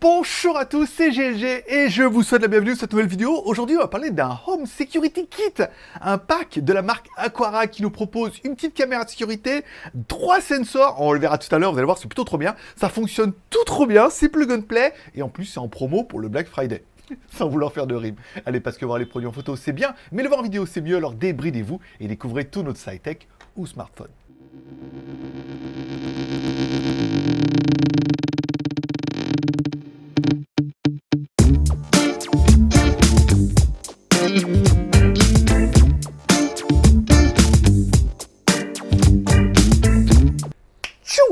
Bonjour à tous, c'est GLG et je vous souhaite la bienvenue sur cette nouvelle vidéo. Aujourd'hui, on va parler d'un Home Security Kit, un pack de la marque Aqara qui nous propose une petite caméra de sécurité, 3 sensors, on le verra tout à l'heure, vous allez voir, c'est plutôt trop bien. Ça fonctionne tout trop bien, c'est plug and play et en plus, c'est en promo pour le Black Friday. Sans vouloir faire de rime. Allez, parce que voir les produits en photo, c'est bien, mais le voir en vidéo, c'est mieux, alors débridez-vous et découvrez tout notre high-tech ou smartphone.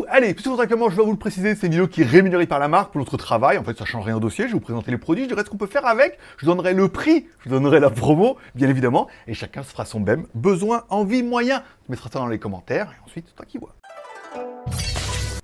Allez, tout simplement, je vais vous le préciser, c'est une vidéo qui est rémunérée par la marque pour notre travail. En fait, ça change rien au dossier. Je vais vous présenter les produits, je dirai ce qu'on peut faire avec. Je donnerai le prix, je donnerai la promo, bien évidemment. Et chacun se fera son BEM. Besoin, envie, moyen. Tu mettras ça dans les commentaires. Et ensuite, c'est toi qui vois.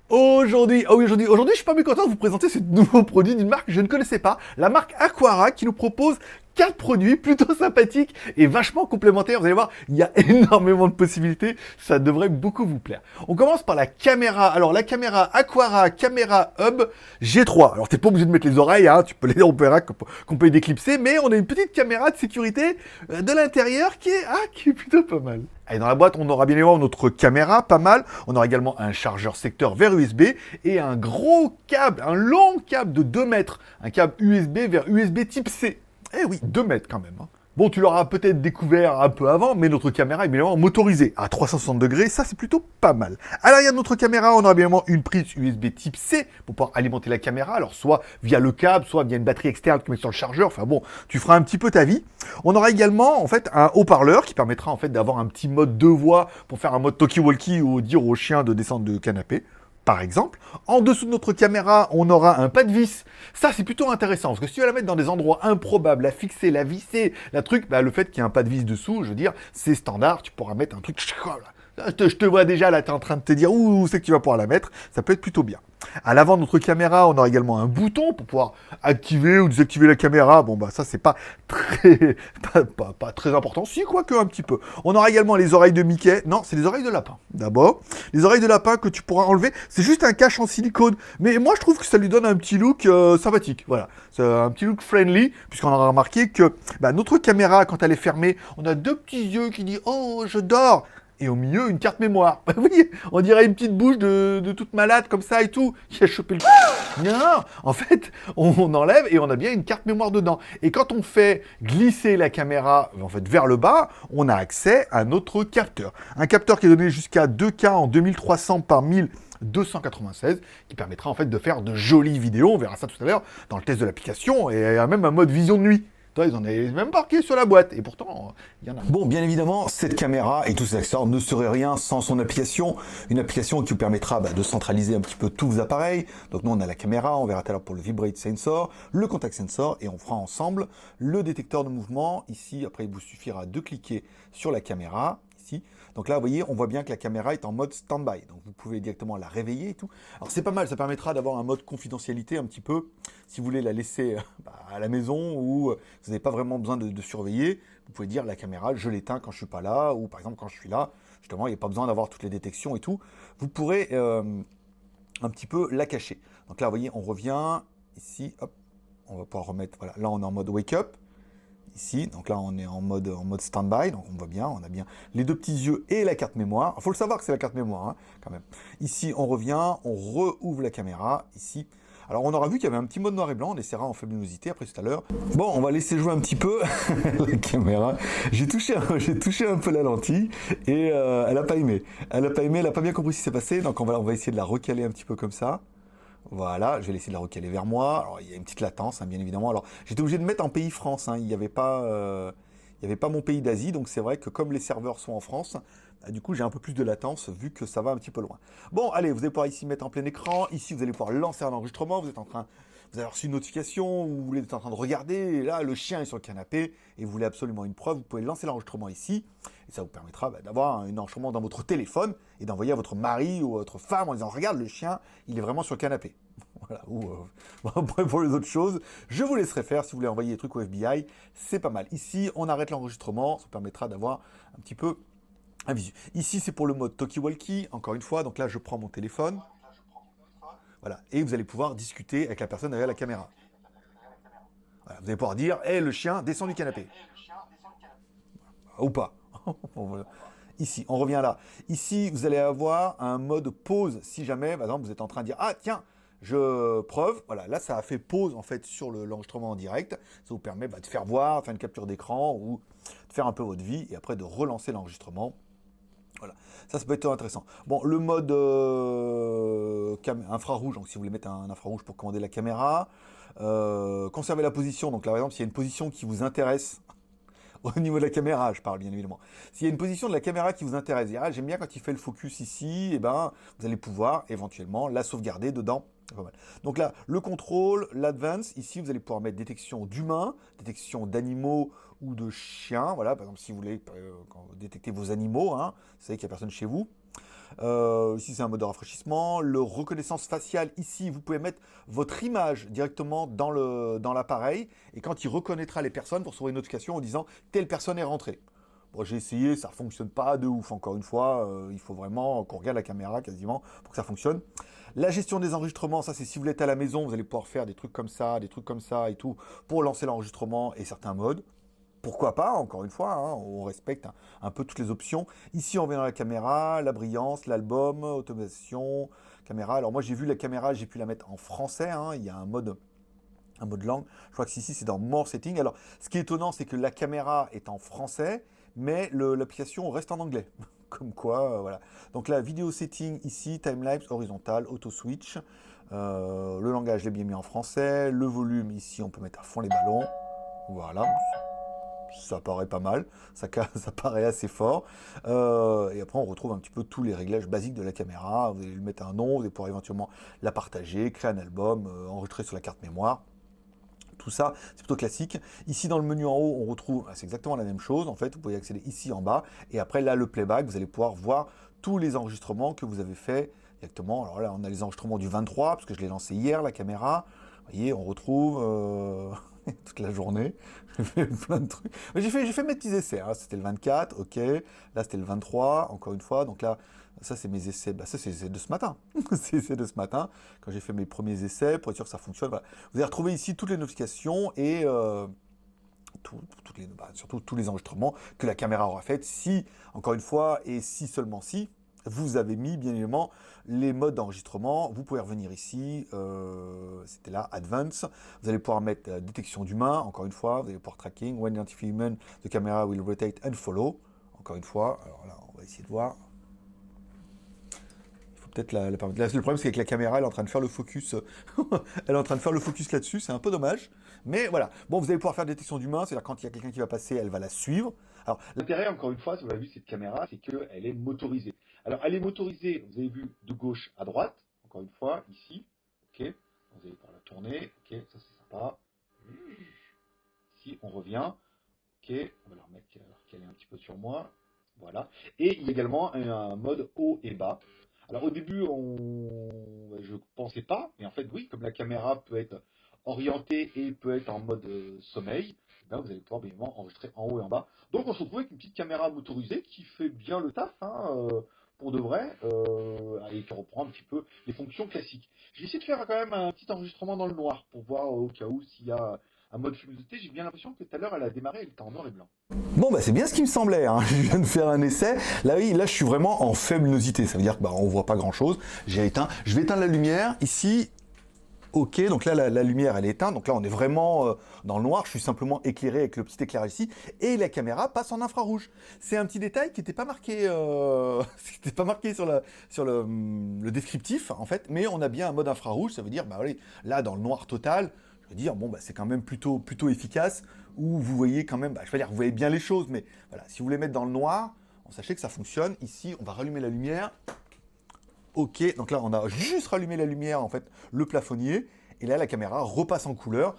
Aujourd'hui, je suis pas mécontent de vous présenter ce nouveau produit d'une marque que je ne connaissais pas, la marque Aqara qui nous propose 4 produits plutôt sympathiques et vachement complémentaires. Vous allez voir, il y a énormément de possibilités, ça devrait beaucoup vous plaire. On commence par la caméra. Alors la caméra Aqara Camera Hub G3. Alors t'es pas obligé de mettre les oreilles, hein, on verra qu'on peut les déclipser, mais on a une petite caméra de sécurité de l'intérieur qui est plutôt pas mal. Et dans la boîte, on aura bien évidemment notre caméra, pas mal. On aura également un chargeur secteur vers USB et un gros câble, un long câble de 2 mètres. Un câble USB vers USB type C. Eh oui, 2 mètres quand même. Hein. Bon, tu l'auras peut-être découvert un peu avant, mais notre caméra est bien évidemment motorisée à 360 degrés. Ça, c'est plutôt pas mal. À l'arrière de notre caméra, on aura bien évidemment une prise USB type C pour pouvoir alimenter la caméra. Alors, soit via le câble, soit via une batterie externe que tu mets sur le chargeur. Enfin bon, tu feras un petit peu ta vie. On aura également, en fait, un haut-parleur qui permettra, en fait, d'avoir un petit mode de voix pour faire un mode talkie-walkie ou dire au chien de descendre de canapé. Par exemple, en dessous de notre caméra, on aura un pas de vis. Ça, c'est plutôt intéressant, parce que si tu vas la mettre dans des endroits improbables, la fixer, la visser, la truc, bah, le fait qu'il y ait un pas de vis dessous, je veux dire, c'est standard, tu pourras mettre un truc... Je te vois déjà, là, tu es en train de te dire où c'est que tu vas pouvoir la mettre, ça peut être plutôt bien. À l'avant de notre caméra, on aura également un bouton pour pouvoir activer ou désactiver la caméra. Bon, bah ça, c'est pas très, pas très important. Si, quoique un petit peu. On aura également les oreilles de Mickey. Non, c'est les oreilles de lapin. D'abord, les oreilles de lapin que tu pourras enlever. C'est juste un cache en silicone. Mais moi, je trouve que ça lui donne un petit look sympathique. Voilà. C'est un petit look friendly, puisqu'on aura remarqué que bah, notre caméra, quand elle est fermée, on a 2 petits yeux qui disent « Oh, je dors !» Et au milieu, une carte mémoire. Oui, on dirait une petite bouche de toute malade comme ça et tout, qui a chopé le... Non, en fait, on enlève et on a bien une carte mémoire dedans. Et quand on fait glisser la caméra en fait, vers le bas, on a accès à notre capteur. Un capteur qui est donné jusqu'à 2K en 2300 par 1296, qui permettra en fait de faire de jolies vidéos. On verra ça tout à l'heure dans le test de l'application. Et il y a même un mode vision de nuit. Toi, ils en avaient même marqué sur la boîte, et pourtant, il y en a. Bon, bien évidemment, cette caméra et tous ses accessoires ne seraient rien sans son application. Une application qui vous permettra de centraliser un petit peu tous vos appareils. Donc nous, on a la caméra, on verra tout à l'heure pour le Vibrate Sensor, le Contact Sensor, et on fera ensemble le détecteur de mouvement. Ici, après, il vous suffira de cliquer sur la caméra, ici. Donc là, vous voyez, on voit bien que la caméra est en mode stand-by. Donc vous pouvez directement la réveiller et tout. Alors c'est pas mal, ça permettra d'avoir un mode confidentialité un petit peu. Si vous voulez la laisser à la maison ou vous n'avez pas vraiment besoin de surveiller, vous pouvez dire la caméra, je l'éteins quand je suis pas là. Ou par exemple, quand je suis là, justement, il n'y a pas besoin d'avoir toutes les détections et tout. Vous pourrez un petit peu la cacher. Donc là, vous voyez, on revient ici. Hop, on va pouvoir remettre, voilà, là on est en mode wake up. Ici, donc là on est en mode stand-by, donc on voit bien, on a bien les 2 petits yeux et la carte mémoire. Il faut le savoir que c'est la carte mémoire, hein, quand même. Ici, on revient, on rouvre la caméra, ici. Alors on aura vu qu'il y avait un petit mode noir et blanc, on essaiera en faible luminosité après tout à l'heure. Bon, on va laisser jouer un petit peu la caméra. J'ai touché un peu la lentille et elle n'a pas aimé. Elle n'a pas bien compris ce qui s'est passé, donc on va essayer de la recaler un petit peu comme ça. Voilà, je vais laisser la recaler vers moi. Alors, il y a une petite latence, hein, bien évidemment. Alors, j'étais obligé de mettre en pays France. Hein. Il n'y avait pas mon pays d'Asie. Donc, c'est vrai que comme les serveurs sont en France, bah, du coup, j'ai un peu plus de latence vu que ça va un petit peu loin. Bon, allez, vous allez pouvoir ici mettre en plein écran. Ici, vous allez pouvoir lancer un enregistrement. Vous avez reçu une notification, ou vous êtes en train de regarder, et là, le chien est sur le canapé, et vous voulez absolument une preuve, vous pouvez lancer l'enregistrement ici, et ça vous permettra d'avoir un enregistrement dans votre téléphone, et d'envoyer à votre mari ou à votre femme en disant « Regarde, le chien, il est vraiment sur le canapé. » Voilà, ou après, pour les autres choses, je vous laisserai faire, si vous voulez envoyer des trucs au FBI, c'est pas mal. Ici, on arrête l'enregistrement, ça vous permettra d'avoir un petit peu un visu. Ici, c'est pour le mode talkie-walkie, encore une fois, donc là, je prends mon téléphone. Voilà. Et vous allez pouvoir discuter avec la personne derrière la caméra. Voilà. Vous allez pouvoir dire, hé, le chien, descend du canapé. Ou pas. Voilà. Ici, on revient là. Ici, vous allez avoir un mode pause si jamais, par exemple, vous êtes en train de dire, ah tiens, je preuve, voilà, là ça a fait pause en fait sur l'enregistrement en direct. Ça vous permet de faire voir, faire une capture d'écran ou de faire un peu votre vie et après de relancer l'enregistrement. Voilà, ça peut être intéressant. Bon, le mode infrarouge, donc si vous voulez mettre un infrarouge pour commander la caméra, conserver la position, donc là par exemple, s'il y a une position qui vous intéresse, au niveau de la caméra, je parle bien évidemment. S'il y a une position de la caméra qui vous intéresse, ah, j'aime bien quand il fait le focus ici, et ben, vous allez pouvoir éventuellement la sauvegarder dedans. Donc là, le contrôle, l'advance, ici vous allez pouvoir mettre détection d'humains, détection d'animaux ou de chiens. Voilà, par exemple, si vous voulez quand vous détectez vos animaux, hein, vous savez qu'il n'y a personne chez vous. Ici, c'est un mode de rafraîchissement. Le reconnaissance faciale, ici, vous pouvez mettre votre image directement dans l'appareil. Et quand il reconnaîtra les personnes, pour recevoir une notification en disant « telle personne est rentrée ». Bon, j'ai essayé, ça ne fonctionne pas de ouf. Encore une fois, il faut vraiment qu'on regarde la caméra quasiment pour que ça fonctionne. La gestion des enregistrements, ça c'est si vous êtes à la maison, vous allez pouvoir faire des trucs comme ça et tout pour lancer l'enregistrement et certains modes. Pourquoi pas, encore une fois, hein, on respecte un peu toutes les options. Ici, on vient dans la caméra, la brillance, l'album, automatisation, caméra. Alors moi, j'ai vu la caméra, j'ai pu la mettre en français. Hein, il y a un mode langue. Je crois que ici, c'est dans More Setting. Alors, ce qui est étonnant, c'est que la caméra est en français, mais l'application reste en anglais. Comme quoi, voilà. Donc la vidéo setting ici, timelapse, horizontal, auto switch. Le langage, je l'ai bien mis en français. Le volume, ici, on peut mettre à fond les ballons. Voilà. Ça paraît pas mal, ça paraît assez fort. Et après, on retrouve un petit peu tous les réglages basiques de la caméra. Vous allez lui mettre un nom, vous allez pouvoir éventuellement la partager, créer un album, enregistrer sur la carte mémoire. Tout ça, c'est plutôt classique. Ici, dans le menu en haut, on retrouve, c'est exactement la même chose. En fait, vous pouvez accéder ici en bas. Et après, là, le playback, vous allez pouvoir voir tous les enregistrements que vous avez fait directement. Alors là, on a les enregistrements du 23, parce que je l'ai lancé hier, la caméra. Vous voyez, on retrouve toute la journée. J'ai fait plein de trucs. J'ai fait mes petits essais. Hein. C'était le 24, ok. Là, c'était le 23, encore une fois. Donc là, ça, c'est mes essais. Bah, ça, c'est les essais de ce matin. C'est les essais de ce matin, quand j'ai fait mes premiers essais, pour être sûr que ça fonctionne. Voilà. Vous allez retrouver ici toutes les notifications et surtout tous les enregistrements que la caméra aura fait. Si, encore une fois, et si seulement si, vous avez mis bien évidemment les modes d'enregistrement. Vous pouvez revenir ici, c'était là, Advance. Vous allez pouvoir mettre détection d'humain, encore une fois. Vous allez pouvoir tracking, when identify human, the camera will rotate and follow. Encore une fois, alors là, on va essayer de voir. Il faut peut-être la permettre. Là, le problème, c'est que la caméra, elle est en train de faire le focus. Elle est en train de faire le focus là-dessus, c'est un peu dommage. Mais voilà. Bon, vous allez pouvoir faire détection d'humain, c'est-à-dire quand il y a quelqu'un qui va passer, elle va la suivre. Alors, l'intérêt, encore une fois, si vous avez vu cette caméra, c'est qu'elle est motorisée. Alors, elle est motorisée, vous avez vu, de gauche à droite, encore une fois, ici, ok, vous allez pouvoir la tourner, ok, ça c'est sympa. Ici, on revient, ok, on va la remettre qu'elle est un petit peu sur moi, voilà. Et il y a également un mode haut et bas. Alors, au début, je pensais pas, mais en fait, oui, comme la caméra peut être orientée et peut être en mode sommeil, là, vous allez pouvoir bien évidemment enregistrer en haut et en bas. Donc, on se retrouve avec une petite caméra motorisée qui fait bien le taf, hein, pour de vrai, et qui reprend un petit peu les fonctions classiques. Je vais essayer de faire quand même un petit enregistrement dans le noir pour voir au cas où s'il y a un mode luminosité. J'ai bien l'impression que tout à l'heure elle a démarré, elle était en noir et blanc. Bon, bah c'est bien ce qui me semblait, hein. Je viens de faire un essai. Là, oui, là je suis vraiment en faible luminosité. Ça veut dire qu'on voit pas grand chose. J'ai éteint. Je vais éteindre la lumière ici. Ok, donc là, la lumière, elle est éteinte. Donc là, on est vraiment dans le noir. Je suis simplement éclairé avec le petit éclairage ici. Et la caméra passe en infrarouge. C'est un petit détail qui n'était pas marqué, sur le descriptif, en fait. Mais on a bien un mode infrarouge. Ça veut dire, bah, allez, là, dans le noir total, je veux dire, bon, bah, c'est quand même plutôt efficace. Où vous voyez quand même, bah, je veux dire, vous voyez bien les choses. Mais voilà, si vous voulez mettre dans le noir, sachez que ça fonctionne. Ici, on va rallumer la lumière. Ok, donc là on a juste rallumé la lumière, en fait, le plafonnier, et là la caméra repasse en couleur.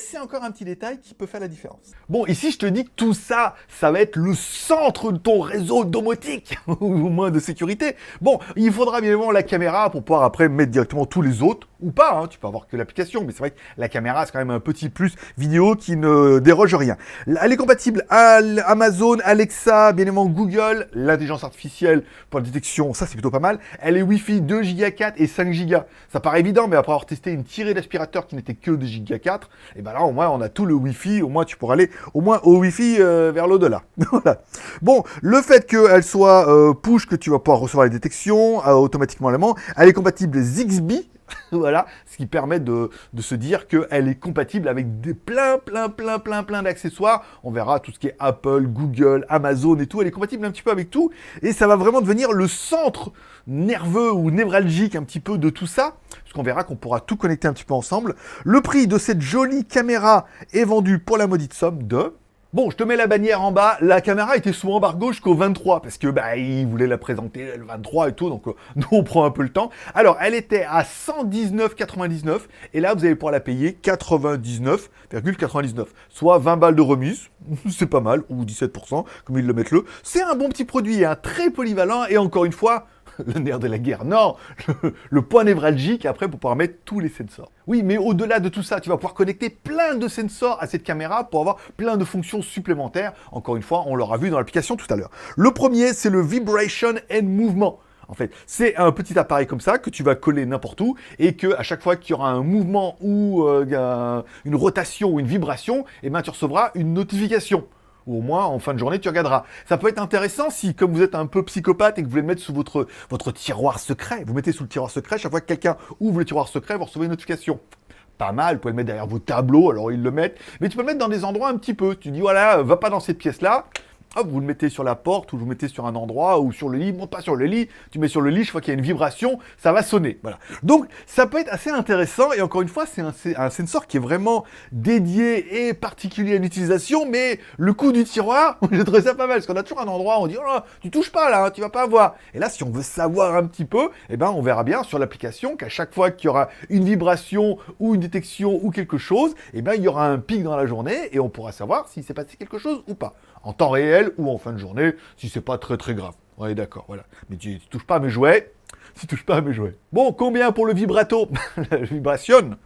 C'est encore un petit détail qui peut faire la différence. Bon, ici je te dis que tout ça, ça va être le centre de ton réseau domotique, ou au moins de sécurité. Bon, il faudra bien évidemment la caméra pour pouvoir après mettre directement tous les autres. ou pas, hein, tu peux avoir que l'application, mais c'est vrai que la caméra, c'est quand même un petit plus vidéo qui ne déroge rien. Elle est compatible à Amazon, Alexa, bien évidemment Google, l'intelligence artificielle pour la détection, ça c'est plutôt pas mal. Elle est Wi-Fi 2 Go 4 et 5 Go. Ça paraît évident, mais après avoir testé une tirée d'aspirateur qui n'était que 2 Go 4, et ben là au moins on a tout le Wi-Fi, au moins tu pourras aller au moins au Wi-Fi vers l'au-delà. Voilà. Bon, le fait qu'elle soit push, que tu vas pouvoir recevoir les détections automatiquement à l'aimant, elle est compatible Zigbee. Voilà, ce qui permet de se dire qu'elle est compatible avec des plein d'accessoires. On verra tout ce qui est Apple, Google, Amazon et tout. Elle est compatible un petit peu avec tout. Et ça va vraiment devenir le centre nerveux ou névralgique un petit peu de tout ça. Parce qu'on verra qu'on pourra tout connecter un petit peu ensemble. Le prix de cette jolie caméra est vendu pour la maudite somme de... Bon, je te mets la bannière en bas. La caméra était sous embargo jusqu'au 23 parce que ils voulaient la présenter le 23 et tout, donc nous on prend un peu le temps. Alors, elle était à 119,99 et là vous allez pouvoir la payer 99,99, soit 20 balles de remise. C'est pas mal, ou 17% comme ils le mettent le. C'est un bon petit produit, hein, très polyvalent et encore une fois. Le nerf de la guerre, non, le point névralgique après pour pouvoir mettre tous les sensors. Oui, mais au-delà de tout ça, tu vas pouvoir connecter plein de sensors à cette caméra pour avoir plein de fonctions supplémentaires. Encore une fois, on l'aura vu dans l'application tout à l'heure. Le premier, c'est le Vibration and Movement. En fait, c'est un petit appareil comme ça que tu vas coller n'importe où et que à chaque fois qu'il y aura un mouvement ou une rotation ou une vibration, eh ben, tu recevras une notification. Ou au moins, en fin de journée, tu regarderas. Ça peut être intéressant si, comme vous êtes un peu psychopathe et que vous voulez le mettre sous votre tiroir secret, vous mettez sous le tiroir secret, chaque fois que quelqu'un ouvre le tiroir secret, vous recevez une notification. Pas mal, vous pouvez le mettre derrière vos tableaux, alors ils le mettent. Mais tu peux le mettre dans des endroits un petit peu. Tu dis, voilà, va pas dans cette pièce-là. Hop, vous le mettez sur la porte, ou vous le mettez sur un endroit, ou sur le lit, monte pas sur le lit, tu mets sur le lit, chaque fois qu'il y a une vibration, ça va sonner, voilà. Donc, ça peut être assez intéressant, et encore une fois, c'est un sensor qui est vraiment dédié et particulier à l'utilisation, mais le coup du tiroir, j'ai trouvé ça pas mal, parce qu'on a toujours un endroit où on dit, oh là, tu touches pas là, hein, tu vas pas avoir. Et là, si on veut savoir un petit peu, eh ben, on verra bien sur l'application qu'à chaque fois qu'il y aura une vibration, ou une détection, ou quelque chose, eh ben, il y aura un pic dans la journée, et on pourra savoir s'il s'est passé quelque chose ou pas. En temps réel ou en fin de journée, si c'est pas très grave. Ouais, d'accord, voilà. Mais tu touches pas à mes jouets, tu touches pas à mes jouets. Bon, combien pour le vibrato? La vibration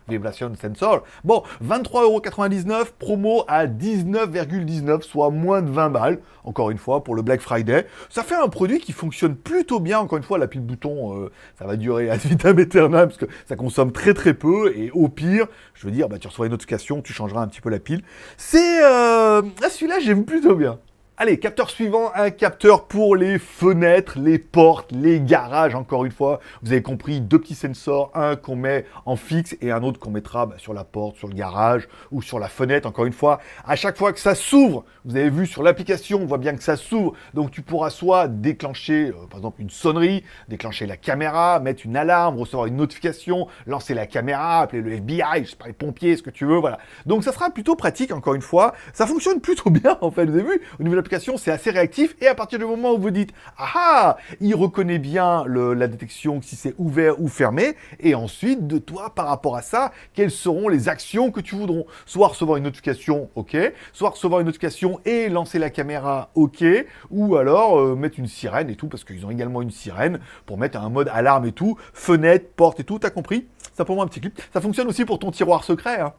sensor. Bon, 23,99€, promo à 19,19€, soit moins de 20 balles. Encore une fois, pour le Black Friday. Ça fait un produit qui fonctionne plutôt bien. Encore une fois, la pile bouton, ça va durer ad vitam aeternam, parce que ça consomme très peu. Et au pire, je veux dire, tu recevras une notification, tu changeras un petit peu la pile. C'est... celui-là, j'aime plutôt bien. Allez, capteur suivant, un capteur pour les fenêtres, les portes, les garages, encore une fois. Vous avez compris, deux petits sensors, un qu'on met en fixe et un autre qu'on mettra sur la porte, sur le garage ou sur la fenêtre, encore une fois. À chaque fois que ça s'ouvre, vous avez vu sur l'application, on voit bien que ça s'ouvre. Donc tu pourras soit déclencher, par exemple, une sonnerie, déclencher la caméra, mettre une alarme, recevoir une notification, lancer la caméra, appeler le FBI, je sais pas, les pompiers, ce que tu veux, voilà. Donc ça sera plutôt pratique, encore une fois. Ça fonctionne plutôt bien, en fait, vous avez vu, au niveau de l'application, c'est assez réactif et à partir du moment où vous dites « Ah, il reconnaît bien la détection si c'est ouvert ou fermé » et ensuite, de toi, par rapport à ça, quelles seront les actions que tu voudrons. Soit recevoir une notification, ok, soit recevoir une notification et lancer la caméra, ok, ou alors mettre une sirène et tout, parce qu'ils ont également une sirène pour mettre un mode alarme et tout, fenêtre, porte et tout, t'as compris? Ça pour moi un petit clip. Ça fonctionne aussi pour ton tiroir secret, hein.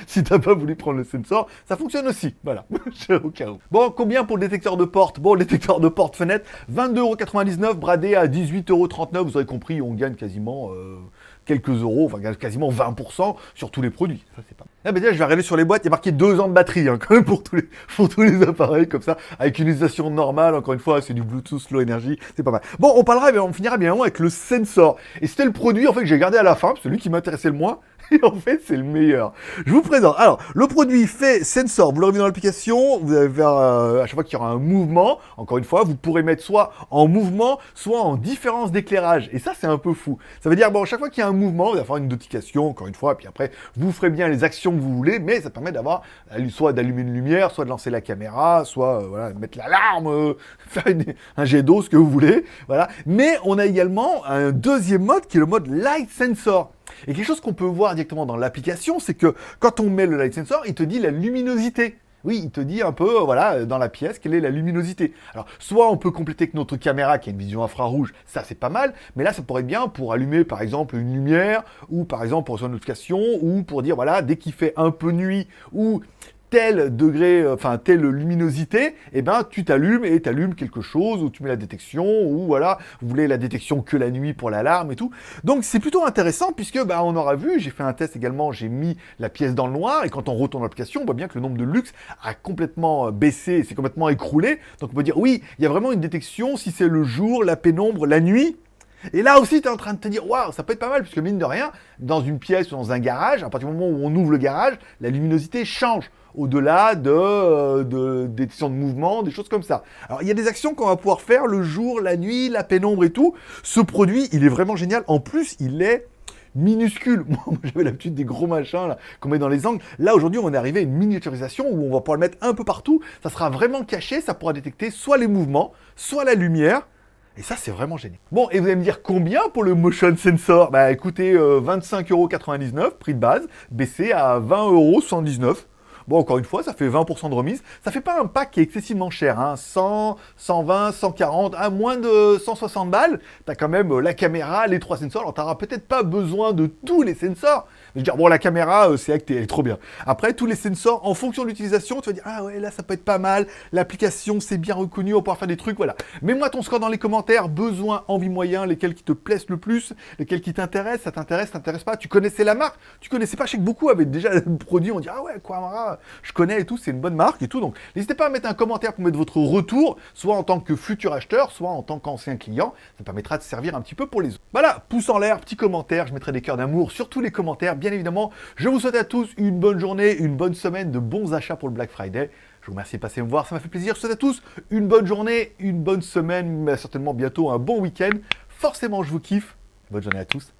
Si t'as pas voulu prendre le sensor, ça fonctionne aussi, voilà, au cas où. Bon, combien pour le détecteur de porte? Bon, le détecteur de porte fenêtre, 22,99€, bradé à 18,39€, vous avez compris, on gagne quasiment quelques euros, enfin quasiment 20% sur tous les produits, ça c'est pas... Ah ben déjà, je vais regarder sur les boîtes, il y a marqué 2 ans de batterie, hein, quand même pour tous les appareils comme ça, avec une utilisation normale, encore une fois, c'est du Bluetooth Low Energy, c'est pas mal. Bon, on finira bien avec le sensor, et c'était le produit en fait que j'ai gardé à la fin, celui qui m'intéressait le moins, et en fait, c'est le meilleur. Je vous présente. Alors, le produit fait sensor. Vous l'aurez vu dans l'application. Vous allez faire, à chaque fois qu'il y aura un mouvement, encore une fois, vous pourrez mettre soit en mouvement, soit en différence d'éclairage. Et ça, c'est un peu fou. Ça veut dire, bon, chaque fois qu'il y a un mouvement, vous allez faire une notification, encore une fois, et puis après, vous ferez bien les actions que vous voulez, mais ça permet d'avoir, soit d'allumer une lumière, soit de lancer la caméra, soit, voilà, mettre l'alarme, faire un jet d'eau, ce que vous voulez. Voilà. Mais on a également un deuxième mode qui est le mode Light Sensor. Et quelque chose qu'on peut voir directement dans l'application, c'est que quand on met le Light Sensor, il te dit la luminosité. Oui, il te dit un peu, voilà, dans la pièce, quelle est la luminosité. Alors, soit on peut compléter avec notre caméra qui a une vision infrarouge, ça c'est pas mal, mais là ça pourrait être bien pour allumer par exemple une lumière, ou par exemple pour une notification, ou pour dire, voilà, dès qu'il fait un peu nuit, ou tel degré, enfin telle luminosité, eh ben tu t'allumes et t'allumes quelque chose, ou tu mets la détection, ou voilà, vous voulez la détection que la nuit pour l'alarme et tout. Donc c'est plutôt intéressant puisque bah, on aura vu, j'ai fait un test également, j'ai mis la pièce dans le noir et quand on retourne l'application, on voit bien que le nombre de lux a complètement baissé, c'est complètement écroulé. Donc on peut dire oui, il y a vraiment une détection si c'est le jour, la pénombre, la nuit. Et là aussi, tu es en train de te dire, waouh, ça peut être pas mal, puisque mine de rien, dans une pièce ou dans un garage, à partir du moment où on ouvre le garage, la luminosité change, au-delà de détection de mouvement, des choses comme ça. Alors, il y a des actions qu'on va pouvoir faire le jour, la nuit, la pénombre et tout. Ce produit, il est vraiment génial. En plus, il est minuscule. Moi, j'avais l'habitude des gros machins là, qu'on met dans les angles. Là, aujourd'hui, on est arrivé à une miniaturisation où on va pouvoir le mettre un peu partout. Ça sera vraiment caché, ça pourra détecter soit les mouvements, soit la lumière. Et ça, c'est vraiment génial. Bon, et vous allez me dire combien pour le Motion Sensor? Bah écoutez, 25,99 €, prix de base, baissé à 20,79 €. Bon, encore une fois, ça fait 20% de remise. Ça fait pas un pack qui est excessivement cher, hein. 100, 120, 140, à moins de 160 balles. T'as quand même la caméra, les 3 sensors. Alors, t'auras peut-être pas besoin de tous les sensors. Je veux dire, bon, la caméra, c'est acté, elle est trop bien. Après, tous les sensors, en fonction de l'utilisation, tu vas dire, ah ouais, là, ça peut être pas mal. L'application, c'est bien reconnu, on va pouvoir faire des trucs, voilà. Mets-moi ton score dans les commentaires, besoin, envie, moyen, lesquels qui te plaisent le plus, lesquels qui t'intéressent, ça t'intéresse pas. Tu connaissais la marque, tu connaissais pas, je sais que beaucoup avaient déjà le produit, on dit, ah ouais, Aquamara, je connais et tout, c'est une bonne marque et tout. Donc, n'hésitez pas à mettre un commentaire pour mettre votre retour, soit en tant que futur acheteur, soit en tant qu'ancien client. Ça permettra de servir un petit peu pour les autres. Voilà, pouce en l'air, petit commentaire, je mettrai des cœurs d'amour sur tous les commentaires, bien évidemment. Je vous souhaite à tous une bonne journée, une bonne semaine, de bons achats pour le Black Friday. Je vous remercie de passer me voir, ça m'a fait plaisir. Je vous souhaite à tous une bonne journée, une bonne semaine, mais certainement bientôt un bon week-end. Forcément, je vous kiffe. Bonne journée à tous.